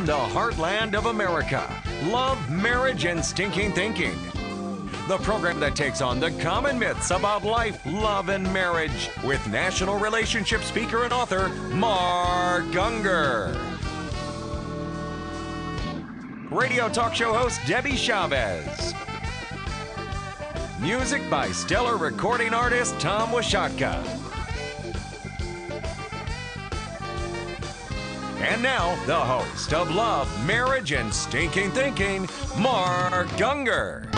From the heartland of America, Love, Marriage, and Stinking Thinking. The program that takes on the common myths about life, love, and marriage with national relationship speaker and author, Mark Gungor. Radio talk show host, Debbie Chavez. Music by stellar recording artist, Tom Washatka. And now, the host of Love, Marriage, and Stinking Thinking, Mark Gungor.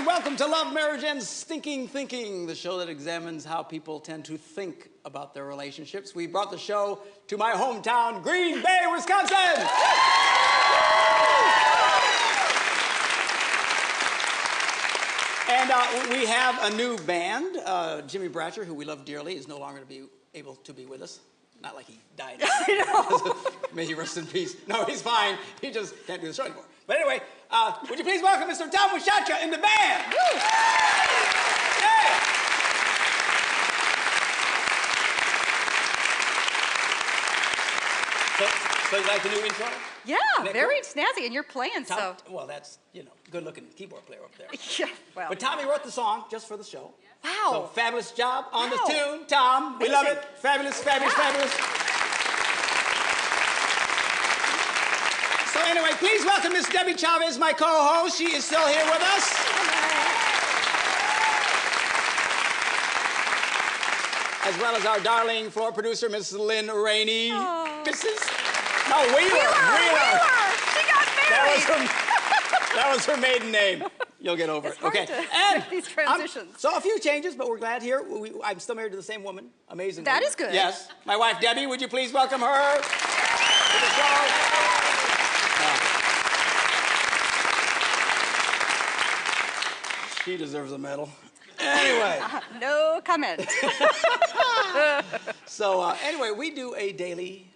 Welcome to Love, Marriage, and Stinking Thinking, the show that examines how people tend to think about their relationships. We brought the show to my hometown, Green Bay, Wisconsin! And we have a new band. Jimmy Bratcher, who we love dearly, is no longer to be able to be with us. Not like he died. I know. May he rest in peace. No, he's fine. He just can't do the show anymore. But anyway, would you please welcome Mr. Tom Washatka in the band? Woo! Yeah. So you like the new intro? Yeah, very snazzy, and you're playing, Tom, well, that's, good-looking keyboard player up there. Yeah, well. But Tommy wrote the song just for the show. Wow. So fabulous job on the tune, Tom. We love it. Fabulous, fabulous, fabulous. So anyway, please welcome Miss Debbie Chavez, my co-host. She is still here with us. As well as our darling floor producer, Miss Lynn Rainey. Oh. Wheeler. She got married. That was her maiden name. You'll get over it's it. Hard Okay. To and make these transitions. So a few changes, but we're glad here. I'm still married to the same woman. Amazing. That is good. Yes. My wife, Debbie, would you please welcome her to the show? She deserves a medal. Anyway. No comment. So anyway, we do a daily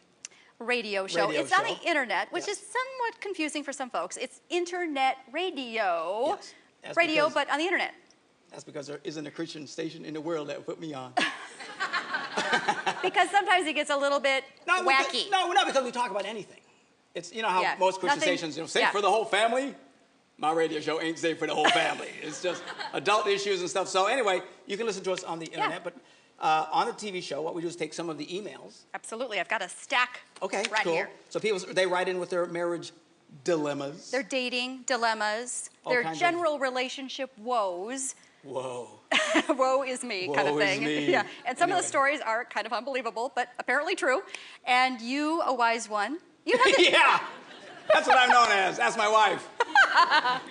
radio show. It's on the internet, which is somewhat confusing for some folks. It's internet radio. Yes. Radio, but on the internet. That's because there isn't a Christian station in the world that would put me on. Because sometimes it gets a little bit wacky. No, not because we talk about anything. It's, how most Christian stations, safe for the whole family. My radio show ain't safe for the whole family. It's just adult issues and stuff. So anyway, you can listen to us on the internet, but on the TV show, what we do is take some of the emails. Absolutely. I've got a stack right cool. here. So people, they write in with their marriage dilemmas. Their dating dilemmas. Their general relationship woes. Whoa. Woe is me kind of thing. Woe is me. Yeah. And some of the stories are kind of unbelievable, but apparently true. And you, a wise one. You have Yeah. That's what I'm known as. That's my wife.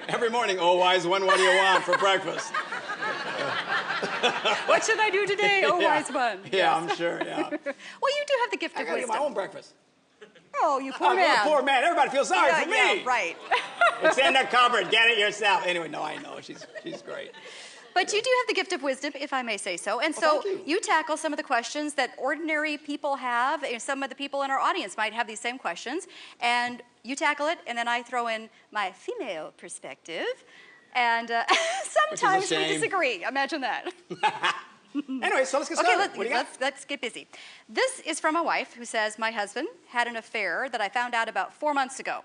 Every morning, oh, wise one, what do you want for breakfast? What should I do today, oh, wise one? Yeah, I'm sure, Well, you do have the gift of wisdom. I gotta get my own breakfast. Oh, you poor man. I'm a poor man. Everybody feels sorry for me. Yeah, right. It's in the cupboard. Get it yourself. Anyway, no, I know. She's great. But you do have the gift of wisdom, if I may say so. And so you tackle some of the questions that ordinary people have. Some of the people in our audience might have these same questions. And you tackle it, and then I throw in my female perspective. And sometimes we disagree. Imagine that. Anyway, so let's get started. Okay, let's get busy. This is from a wife who says, my husband had an affair that I found out about 4 months ago.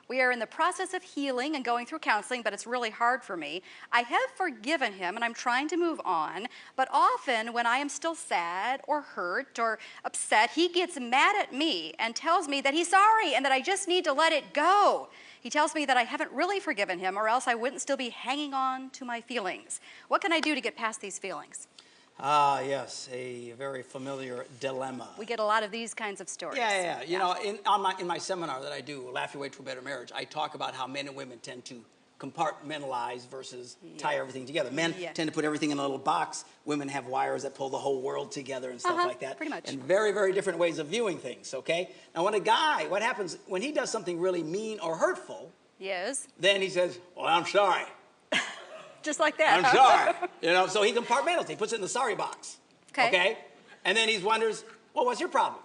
We are in the process of healing and going through counseling, but it's really hard for me. I have forgiven him, and I'm trying to move on, but often when I am still sad or hurt or upset, he gets mad at me and tells me that he's sorry and that I just need to let it go. He tells me that I haven't really forgiven him, or else I wouldn't still be hanging on to my feelings. What can I do to get past these feelings? Ah, yes, a very familiar dilemma. We get a lot of these kinds of stories. Yeah. You know, in my seminar that I do, Laugh Your Way to a Better Marriage, I talk about how men and women tend to compartmentalize versus tie everything together. Men tend to put everything in a little box. Women have wires that pull the whole world together and stuff like that. Pretty much. And very, very different ways of viewing things, okay? Now, when a guy, what happens, when he does something really mean or hurtful, Yes. Then he says, well, I'm sorry. Just like that. I'm sorry. You know, so he compartmentalizes. He puts it in the sorry box. Okay. Okay? And then he wonders, well, what's your problem?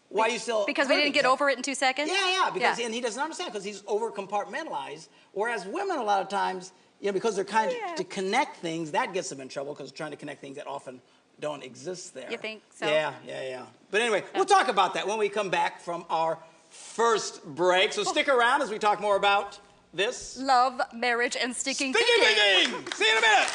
Why are you still Because we didn't get over it in 2 seconds? Yeah, because and he doesn't understand because he's over compartmentalized. Whereas women, a lot of times, you know, because they're kind of to connect things, that gets them in trouble because trying to connect things that often don't exist there. You think so? Yeah. But anyway, we'll talk about that when we come back from our first break. So stick around as we talk more about this. Love, marriage, and stinking thinking. See you in a minute.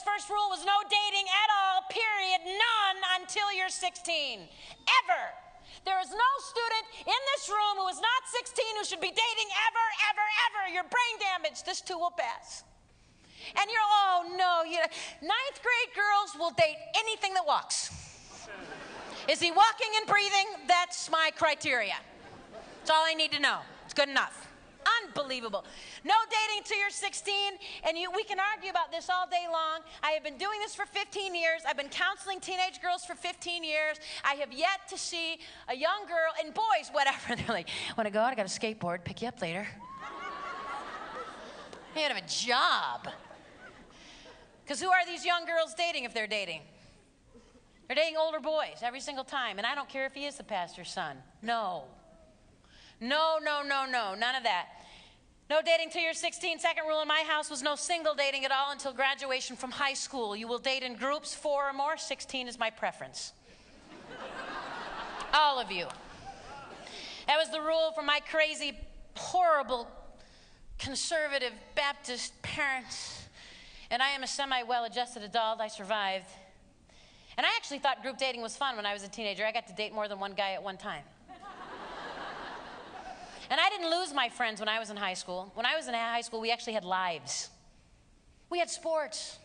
First rule was no dating at all, period, none until you're 16. Ever. There is no student in this room who is not 16 who should be dating ever. You're brain damaged. This too will pass. And you're, oh no, ninth grade girls will date anything that walks. Is he walking and breathing? That's my criteria. That's all I need to know. It's good enough. Unbelievable. No dating till you're 16, and we can argue about this all day long. I have been doing this for 15 years. I've been counseling teenage girls for 15 years. I have yet to see a young girl, and boys, whatever, they're like, want to go out? I got a skateboard, pick you up later. I have a job. Because who are these young girls dating if they're dating? They're dating older boys every single time, and I don't care if he is the pastor's son. No, none of that. No dating till you're 16. Second rule in my house was no single dating at all until graduation from high school. You will date in groups, 4 or more. 16 is my preference. All of you. That was the rule for my crazy, horrible, conservative Baptist parents. And I am a semi-well-adjusted adult. I survived. And I actually thought group dating was fun when I was a teenager. I got to date more than one guy at one time. And I didn't lose my friends when I was in high school. When I was in high school, we actually had lives. We had sports.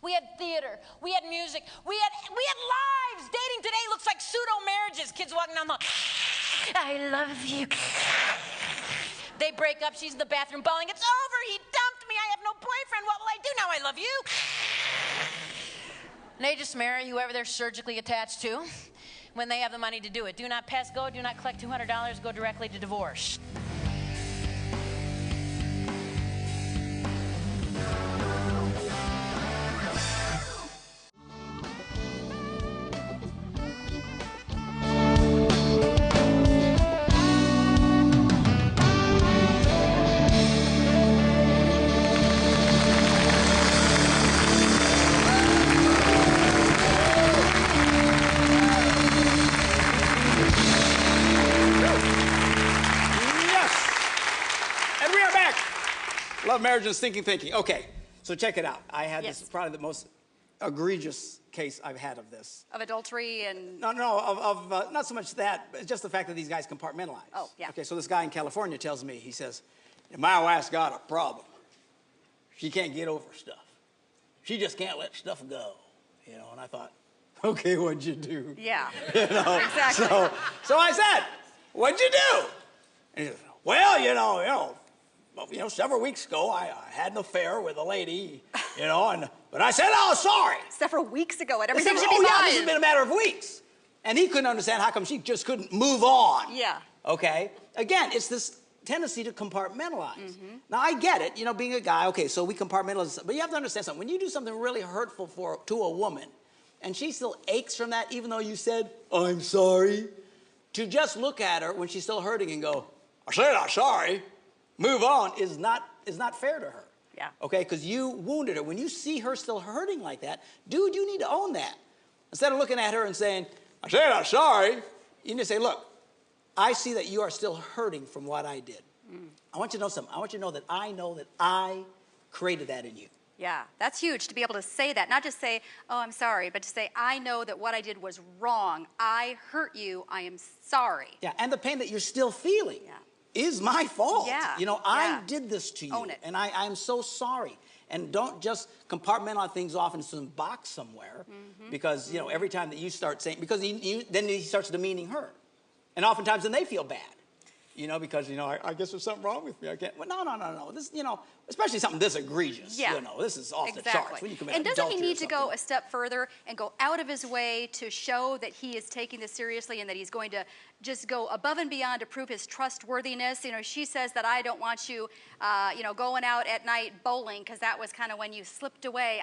We had theater. We had music. We had lives. Dating today looks like pseudo-marriages. Kids walking down the hall. I love you. They break up. She's in the bathroom bawling. It's over. He dumped me. I have no boyfriend. What will I do now? I love you. And they just marry whoever they're surgically attached to when they have the money to do it. Do not pass go, do not collect $200, go directly to divorce. Love, marriage, and stinking thinking. Okay, so check it out. I had this probably the most egregious case I've had of this. Of adultery and... No, not so much that, but just the fact that these guys compartmentalize. Oh, yeah. Okay, so this guy in California tells me, he says, my wife's got a problem. She can't get over stuff. She just can't let stuff go. You know, and I thought, okay, what'd you do? Yeah, you know? exactly. So I said, what'd you do? And he said, well, you know, several weeks ago, I had an affair with a lady, but I said, oh, sorry. Several weeks ago, and everything should be fine. Yeah, this has been a matter of weeks. And he couldn't understand how come she just couldn't move on. Yeah. Okay? Again, it's this tendency to compartmentalize. Mm-hmm. Now, I get it, being a guy, okay, so we compartmentalize, but you have to understand something. When you do something really hurtful to a woman, and she still aches from that, even though you said, I'm sorry, to just look at her when she's still hurting and go, I said I'm sorry, move on, is not fair to her. Yeah. Okay, because you wounded her. When you see her still hurting like that, dude, you need to own that. Instead of looking at her and saying, I said I'm sorry, you need to say, look, I see that you are still hurting from what I did. Mm. I want you to know something. I want you to know that I created that in you. Yeah, that's huge to be able to say that. Not just say, oh, I'm sorry, but to say, I know that what I did was wrong. I hurt you. I am sorry. Yeah, and the pain that you're still feeling is my fault. Yeah. I did this to you. Own it. And I'm so sorry. And don't just compartmentalize things off in some box somewhere because, every time that you start saying, because then he starts demeaning her. And oftentimes then they feel bad. you know, because, you know, I guess there's something wrong with me. I can't. Well, no. This, you know, especially something this egregious. Yeah. You know, this is off the charts. When you commit and doesn't he need to go something. a step further and go out of his way to show that he is taking this seriously and that he's going to just go above and beyond to prove his trustworthiness? You know, she says that I don't want you, you know, going out at night bowling because that was kind of when you slipped away.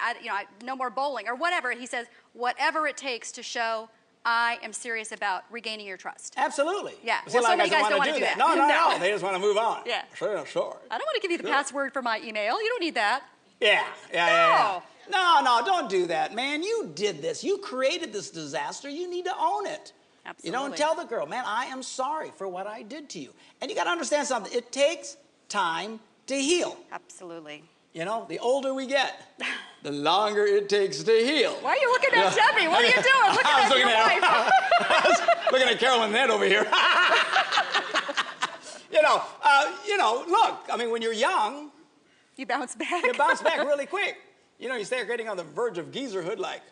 No more bowling or whatever. He says, whatever it takes to show I am serious about regaining your trust. Absolutely. Yeah. Well, so many guys don't want to do that. No. They just want to move on. Yeah. Sure. I don't want to give you the password for my email. You don't need that. Yeah. No, don't do that, man. You did this. You created this disaster. You need to own it. Absolutely. You know, and tell the girl, man, I am sorry for what I did to you. And you got to understand something. It takes time to heal. Absolutely. You know, the older we get, the longer it takes to heal. Why are you looking at Debbie? What are you doing? Looking at your wife. I was looking at Carol and Ned over here. you know, look, I mean, when you're young, you bounce back. You bounce back really quick. You know, you stay getting on the verge of geezerhood like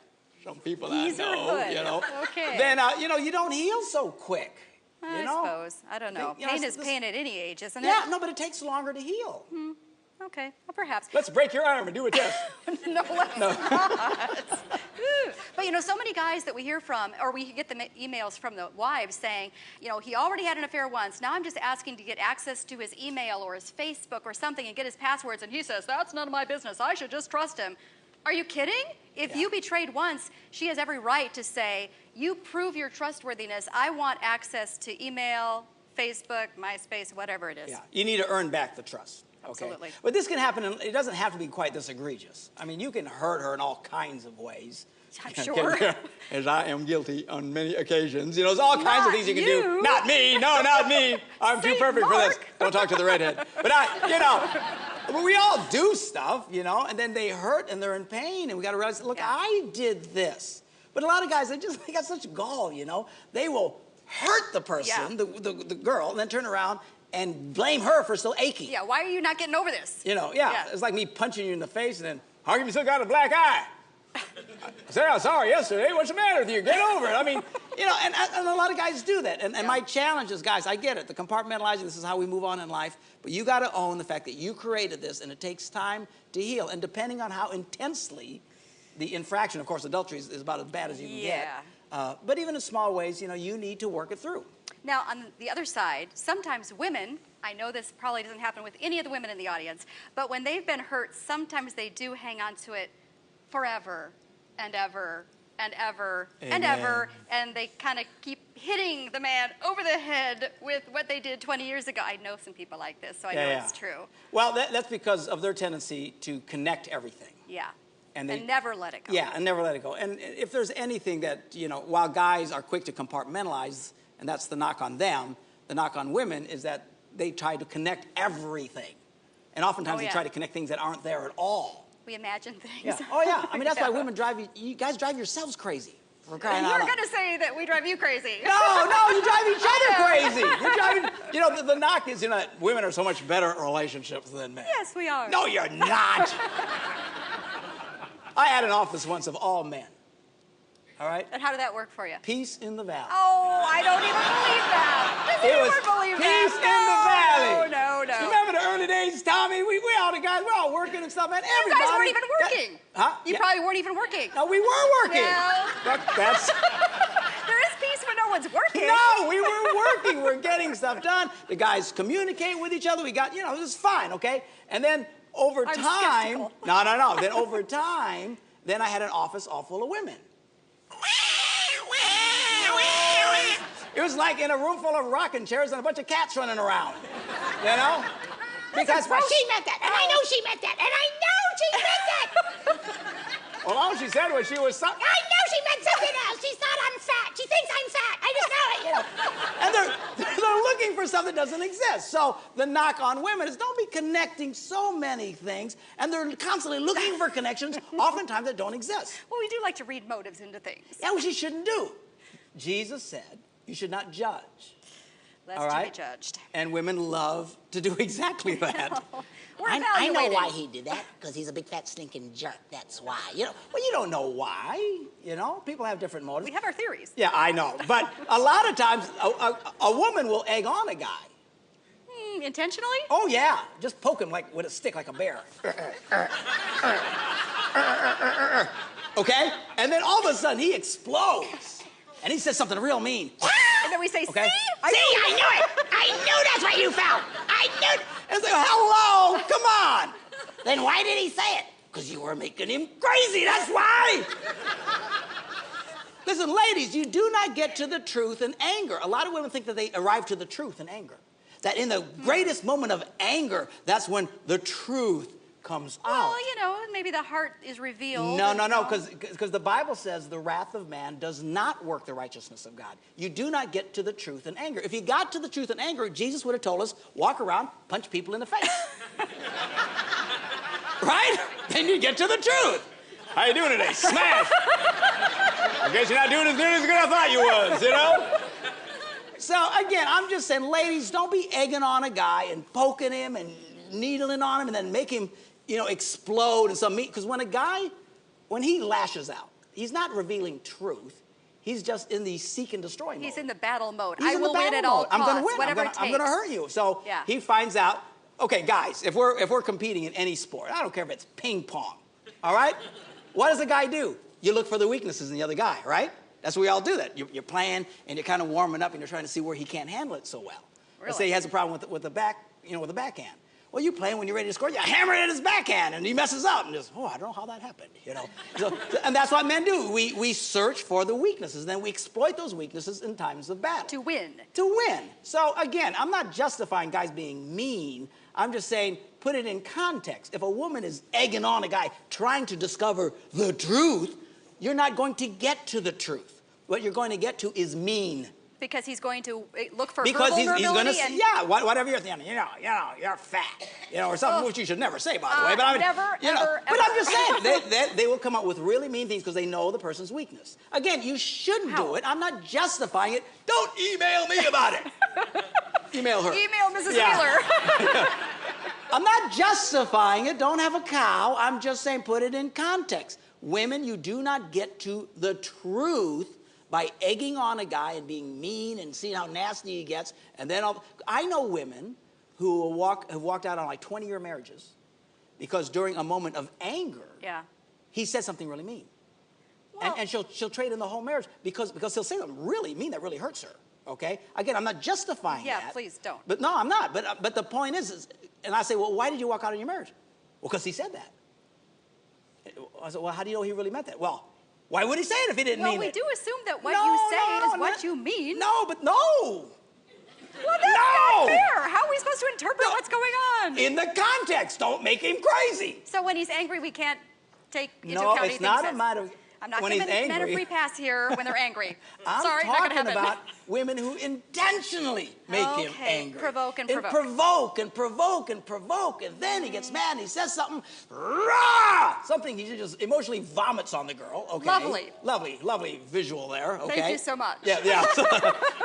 some people I know, you know. Okay. Then, you know, you don't heal so quick. I suppose. I don't know. Pain is pain at any age, isn't it? Yeah, no, but it takes longer to heal. Okay, well, perhaps. Let's break your arm and do a test. No, let's not. But, you know, so many guys that we hear from, or we get the emails from the wives saying, you know, he already had an affair once. Now I'm just asking to get access to his email or his Facebook or something and get his passwords. And he says, that's none of my business. I should just trust him. Are you kidding? If you betrayed once, she has every right to say, you prove your trustworthiness. I want access to email, Facebook, MySpace, whatever it is. Yeah, you need to earn back the trust. Okay. Absolutely. But this can happen, and it doesn't have to be quite this egregious. I mean, you can hurt her in all kinds of ways. I'm sure. As I am guilty on many occasions. You know, there's all kinds of things you can do. Not me. No, not me. I'm too perfect for this. Don't talk to the redhead. But you know, we all do stuff, you know, and then they hurt and they're in pain, and we got to realize, look, I did this. But a lot of guys, they got such gall, you know. They will hurt the person, the girl, and then turn around and blame her for still aching. Yeah, why are you not getting over this? You know, it's like me punching you in the face and then, how come you still got a black eye? I said I was sorry yesterday. What's the matter with you? Get over it. I mean, you know, and a lot of guys do that. And my challenge is, guys, I get it. The compartmentalizing, this is how we move on in life. But you got to own the fact that you created this, and it takes time to heal. And depending on how intensely the infraction, of course, adultery is about as bad as you can get. But even in small ways, you know, you need to work it through. Now, on the other side, sometimes women, I know this probably doesn't happen with any of the women in the audience, but when they've been hurt, sometimes they do hang on to it forever and ever and ever and ever, and they kind of keep hitting the man over the head with what they did 20 years ago. I know some people like this, so I know it's true. Well, that's because of their tendency to connect everything. Yeah. And never let it go. Yeah, and never let it go. And if there's anything that, you know, while guys are quick to compartmentalize, and that's the knock on them, the knock on women is that they try to connect everything. And oftentimes they try to connect things that aren't there at all. We imagine things. Yeah. Oh, yeah. I mean, that's why women drive you guys drive yourselves crazy. For crying out loud. You're going to say that we drive you crazy. No, you drive each other crazy. You're driving, you know, the knock is, you know, that women are so much better at relationships than men. Yes, we are. No, you're not. I had an office once of all men. All right? And how did that work for you? Peace in the valley. Oh, I don't even believe that. Does anyone believe that? Peace in the valley. No. You remember the early days, Tommy? We all the guys, we're all working and stuff, man. You guys weren't even working. You probably weren't even working. No, we were working. No. That's... There is peace when no one's working. No, we were working. We're getting stuff done. The guys communicate with each other. We got, you know, it was fine, okay? And then over time... No. Then over time, then I had an office all full of women. It was like in a room full of rocking chairs and a bunch of cats running around, you know? Because she meant that, and I know she meant that, and I know she meant that. Well, all she said was she was something. I know she meant something else. She thought I'm fat. She thinks I'm fat. I just know it, you know? And they're looking for something that doesn't exist. So the knock on women is don't be connecting so many things, and they're constantly looking for connections, oftentimes that don't exist. Well, we do like to read motives into things. Yeah, which you shouldn't do. Jesus said you should not judge. Lest you be judged. And women love to do exactly that. I know why he did that, because he's a big fat stinking jerk. That's why. You know, well, you don't know why. You know, people have different motives. We have our theories. Yeah, I know. But a lot of times, a woman will egg on a guy poking intentionally? Oh, yeah. Just poke him like with a stick, like a bear. Okay? And then all of a sudden, he explodes. And he says something real mean. And then we say, okay? see? I knew it! I knew that's what you felt! I knew it! And it's like, hello, come on. Then why did he say it? Because you were making him crazy, that's why. Listen, ladies, you do not get to the truth in anger. A lot of women think that they arrive to the truth in anger. That in the greatest moment of anger, that's when the truth comes out. Well, you know, maybe the heart is revealed. No, because the Bible says the wrath of man does not work the righteousness of God. You do not get to the truth in anger. If you got to the truth in anger, Jesus would have told us, walk around, punch people in the face. Right? Then you get to the truth. How you doing today? Smash. I guess you're not doing as good as I thought you was, you know? So, again, I'm just saying, ladies, don't be egging on a guy and poking him and needling on him and then make him, you know, explode and some meat. Because when a guy, when he lashes out, he's not revealing truth. He's just in the seek and destroy mode. He's in the battle mode. He's I will win at all costs, I'm gonna win. whatever it takes. I'm gonna hurt you. So yeah. He finds out, okay, guys, if we're competing in any sport, I don't care if it's ping pong, all right? What does a guy do? You look for the weaknesses in the other guy, right? That's where we all do that. You're playing and you're kind of warming up and you're trying to see where he can't handle it so well. Really? Let's say he has a problem with the back, you know, with the backhand. Well, you play when you're ready to score, you hammer it at his backhand and he messes up and just, oh, I don't know how that happened, you know. And that's what men do. We search for the weaknesses, then we exploit those weaknesses in times of battle. To win. To win. So again, I'm not justifying guys being mean. I'm just saying put it in context. If a woman is egging on a guy trying to discover the truth, you're not going to get to the truth. What you're going to get to is mean. Because he's going to look for because her vulnerability. He's going to say, yeah, whatever you're thinking, you know, you're fat, you know, or something which you should never say, by the way. But I mean, never, you know, ever, but ever. I'm just saying, they will come up with really mean things because they know the person's weakness. Again, you shouldn't do it. I'm not justifying it. Don't email me about it. Email her. Email Mrs. Wheeler. I'm not justifying it. Don't have a cow. I'm just saying put it in context. Women, you do not get to the truth by egging on a guy and being mean and seeing how nasty he gets. And then I know women who have walked out on like 20-year marriages because during a moment of anger, he said something really mean. Well, and she'll trade in the whole marriage because he'll say something really mean that really hurts her. Okay? Again, I'm not justifying that. Yeah, please don't. But no, I'm not. But the point is, and I say, well, why did you walk out on your marriage? Well, because he said that. I said, well, how do you know he really meant that? Well, why would he say it if he didn't mean it? Well, we do assume that what you say is what you mean. No, but no. Well, that's not fair. How are we supposed to interpret what's going on? In the context. Don't make him crazy. So when he's angry, we can't take into account anything he says. No, it's not a matter of... I'm not giving men a free pass here when they're angry. Sorry, not gonna happen. I'm talking about women who intentionally make him angry. Provoke and provoke. And provoke. And then he gets mad and he says something, rah! Something he just emotionally vomits on the girl. Okay. Lovely visual there. Okay. Thank you so much. Yeah.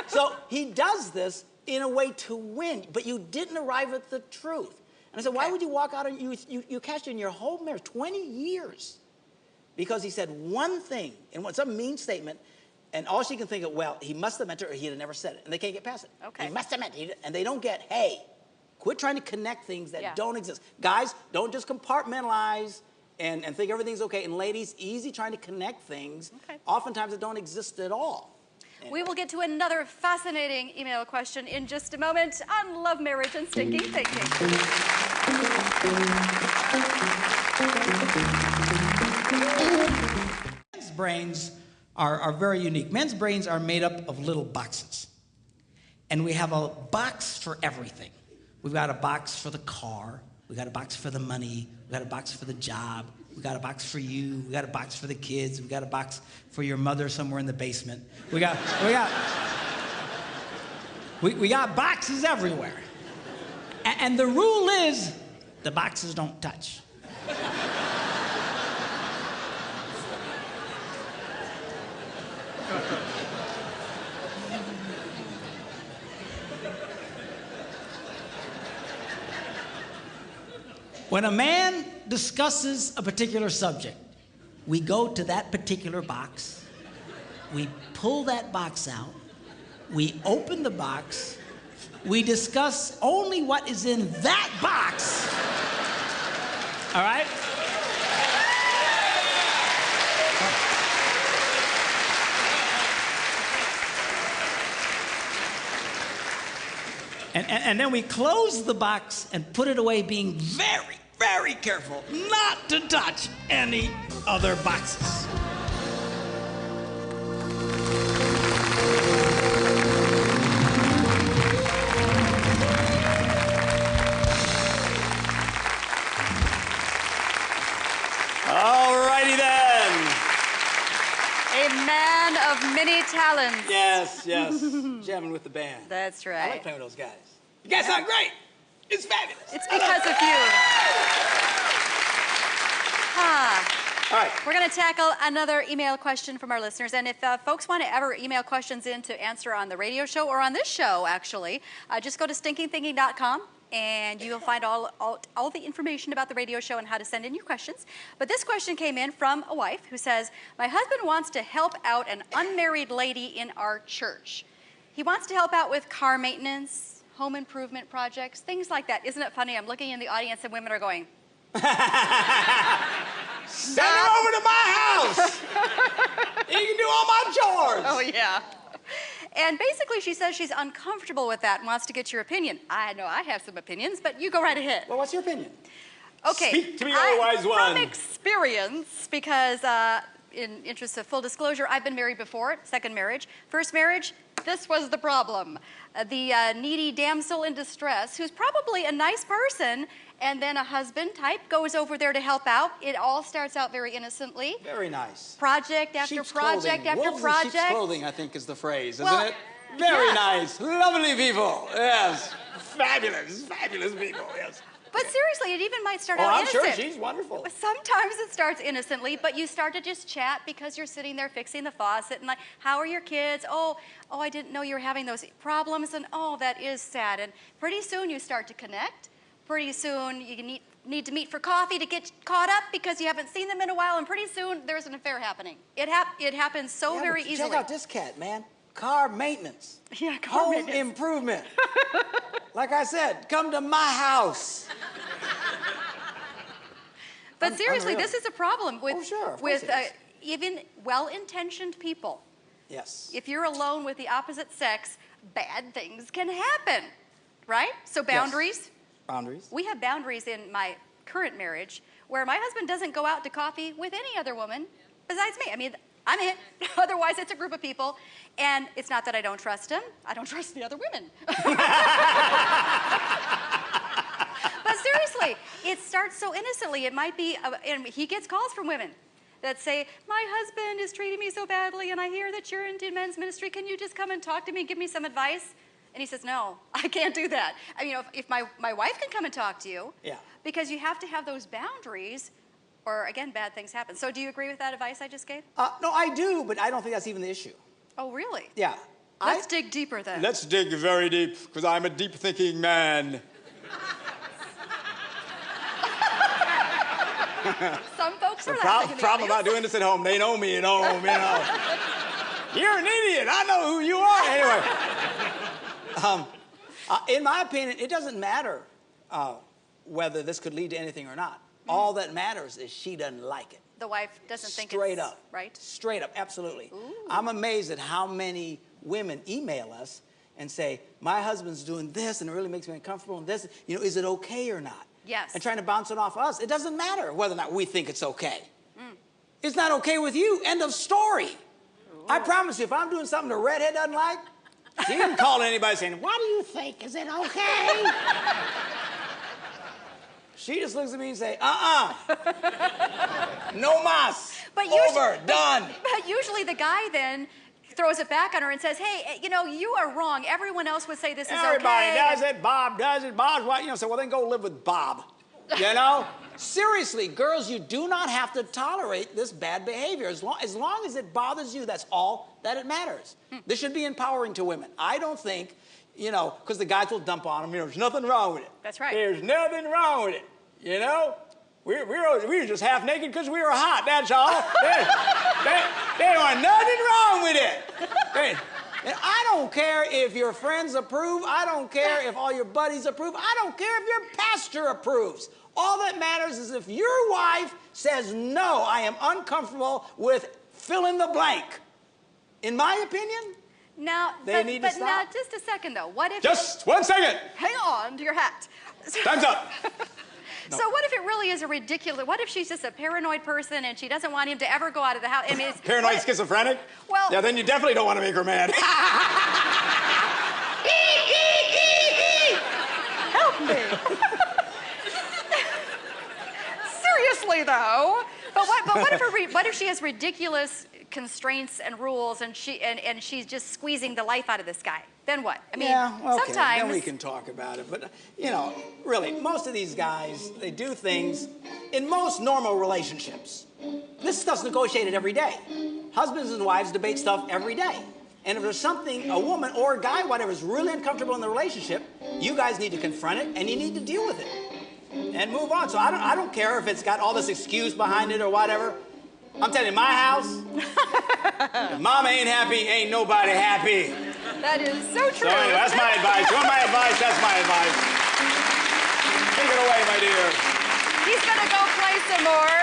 So he does this in a way to win, but you didn't arrive at the truth. And I said, why would you walk out and you cashed in your whole marriage, 20 years? Because he said one thing, and some mean statement, and all she can think of, well, he must have meant it or he'd have never said it. And they can't get past it. Okay. He must have meant it. And they don't get, hey, quit trying to connect things that don't exist. Guys, don't just compartmentalize and think everything's okay. And ladies, easy trying to connect things, oftentimes that don't exist at all. We will get to another fascinating email question in just a moment on love, marriage, and stinking thinking. Men's brains are very unique. Men's brains are made up of little boxes. And we have a box for everything. We've got a box for the car. We've got a box for the money. We've got a box for the job. We've got a box for you. We've got a box for the kids. We've got a box for your mother somewhere in the basement. We got boxes everywhere. And the rule is the boxes don't touch. When a man discusses a particular subject, we go to that particular box, we pull that box out, we open the box, We discuss only what is in that box. All right? And then we close the box and put it away, being very, very careful not to touch any other boxes. All righty then. A man of many talents. Yes, yes. Jamming with the band. That's right. I like playing with those guys. You guys sound great. It's fabulous. It's because of you. All right. We're going to tackle another email question from our listeners. And if folks want to ever email questions in to answer on the radio show or on this show, actually, just go to stinkingthinking.com. And you'll find all the information about the radio show and how to send in your questions. But this question came in from a wife who says, my husband wants to help out an unmarried lady in our church. He wants to help out with car maintenance, home improvement projects, things like that. Isn't it funny? I'm looking in the audience and women are going, send him over to my house. He can do all my chores. Oh, yeah. And basically, she says she's uncomfortable with that and wants to get your opinion. I know I have some opinions, but you go right ahead. Well, what's your opinion? Okay. Speak to me, O wise one. From experience, because in interest of full disclosure, I've been married before, second marriage. First marriage, this was the problem. The needy damsel in distress, who's probably a nice person, and then a husband type goes over there to help out. It all starts out very innocently. Very nice. Project after Sheep's project clothing. after Wolves project. in sheep's clothing, I think, is the phrase, Well, isn't it? Very yeah. nice. Lovely people. Yes. Fabulous. Fabulous people, yes. But seriously, it even might start Oh, out I'm innocent. sure she's wonderful. Sometimes it starts innocently, but you start to just chat because you're sitting there fixing the faucet and like, how are your kids? Oh, I didn't know you were having those problems, and oh, that is sad. And pretty soon you start to connect. Pretty soon you need to meet for coffee to get caught up because you haven't seen them in a while, and pretty soon there's an affair happening. It happens so very easily. Check out this cat, man. Car maintenance. Yeah, car Home maintenance. improvement. Like I said, come to my house. But seriously, unreal. this is a problem with, Oh, sure, of with course it is. even well-intentioned people. Yes. If you're alone with the opposite sex, bad things can happen, right? So boundaries. Yes. Boundaries. We have boundaries in my current marriage where my husband doesn't go out to coffee with any other woman besides me. I mean, I'm it. Otherwise, it's a group of people. And it's not that I don't trust him. I don't trust the other women. But seriously, it starts so innocently. It might be, and he gets calls from women that say, my husband is treating me so badly, and I hear that you're into men's ministry. Can you just come and talk to me and give me some advice? And he says, no, I can't do that. I mean, if my wife can come and talk to you, Yeah. because you have to have those boundaries, or again, bad things happen. So do you agree with that advice I just gave? No, I do, but I don't think that's even the issue. Oh, really? Yeah. Let's dig deeper then. Let's dig very deep, because I'm a deep-thinking man. Some folks are The laughing in the problem about audience. doing this at home, they know me at home, you know. You're an idiot. I know who you are. Anyway. In my opinion, it doesn't matter whether this could lead to anything or not. All that matters is she doesn't like it. The wife doesn't think Straight it's up. right. Straight up, absolutely. Ooh. I'm amazed at how many women email us and say, my husband's doing this and it really makes me uncomfortable and this, is it okay or not? Yes. And trying to bounce it off us. It doesn't matter whether or not we think it's okay. It's not okay with you. End of story. Ooh. I promise you, if I'm doing something the redhead doesn't like, she isn't calling anybody saying, what do you think? Is it okay? She just looks at me and say, no mas. Over, done. But usually the guy then throws it back on her and says, hey, you are wrong. Everyone else would say this is Everybody okay. does it. Bob does it. Bob's what? So, well, then go live with Bob. Seriously, girls, you do not have to tolerate this bad behavior. As long as it bothers you, that's all that it matters. This should be empowering to women. I don't think, because the guys will dump on them, there's nothing wrong with it. That's right. There's nothing wrong with it, We were just half naked because we were hot, that's all. There was nothing wrong with it. And I don't care if your friends approve. I don't care if all your buddies approve. I don't care if your pastor approves. All that matters is if your wife says, no, I am uncomfortable with fill in the blank. In my opinion, now, they need to stop. Now, just a second, though. What if... Just 1 second. Hang on to your hat. Time's up. No. So what if it really is a ridiculous... What if she's just a paranoid person and she doesn't want him to ever go out of the house? I mean, paranoid schizophrenic? Well... Yeah, then you definitely don't want to make her mad. Help me. Seriously, though. But what if she has ridiculous constraints and rules and she's just squeezing the life out of this guy? Then what? I mean, yeah, okay. Sometimes... Then we can talk about it. But, you know, really, most of these guys, they do things in most normal relationships. This stuff's negotiated every day. Husbands and wives debate stuff every day. And if there's something, a woman or a guy, whatever, is really uncomfortable in the relationship, you guys need to confront it and you need to deal with it and move on. So I don't care if it's got all this excuse behind it or whatever. I'm telling you, my house, if mama ain't happy, ain't nobody happy. That is so true. So anyway, that's my advice. You want my advice? That's my advice. Take it away, my dear. He's going to go play some more.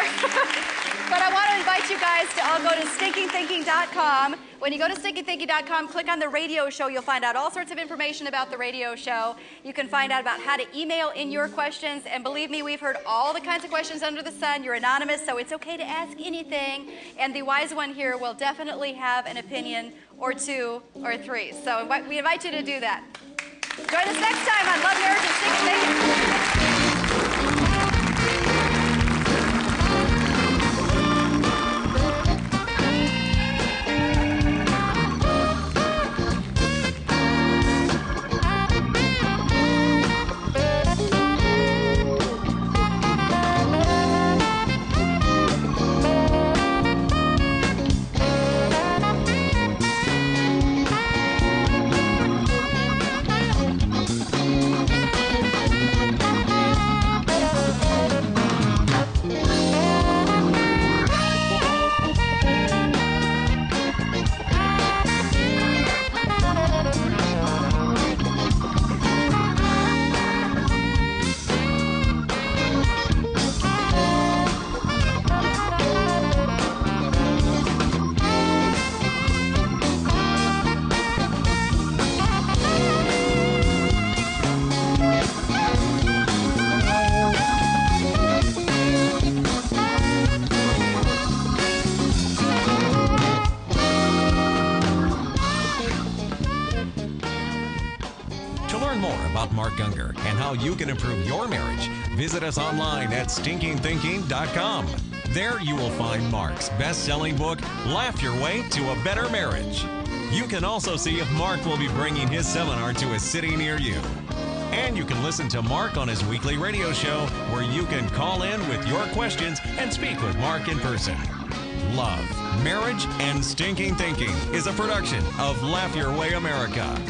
But I want to invite you guys to all go to stinkingthinking.com. When you go to stinkingthinking.com, click on the radio show. You'll find out all sorts of information about the radio show. You can find out about how to email in your questions. And believe me, we've heard all the kinds of questions under the sun. You're anonymous, so it's okay to ask anything. And the wise one here will definitely have an opinion or two or three. So we invite you to do that. Join us next time on Love, Marriage, and Stinking Thinking. Mark Gungor and how you can improve your marriage, visit us online at stinkingthinking.com. There you will find Mark's best-selling book, Laugh Your Way to a Better Marriage. You can also see if Mark will be bringing his seminar to a city near you. And you can listen to Mark on his weekly radio show where you can call in with your questions and speak with Mark in person. Love, Marriage, and Stinking Thinking is a production of Laugh Your Way America.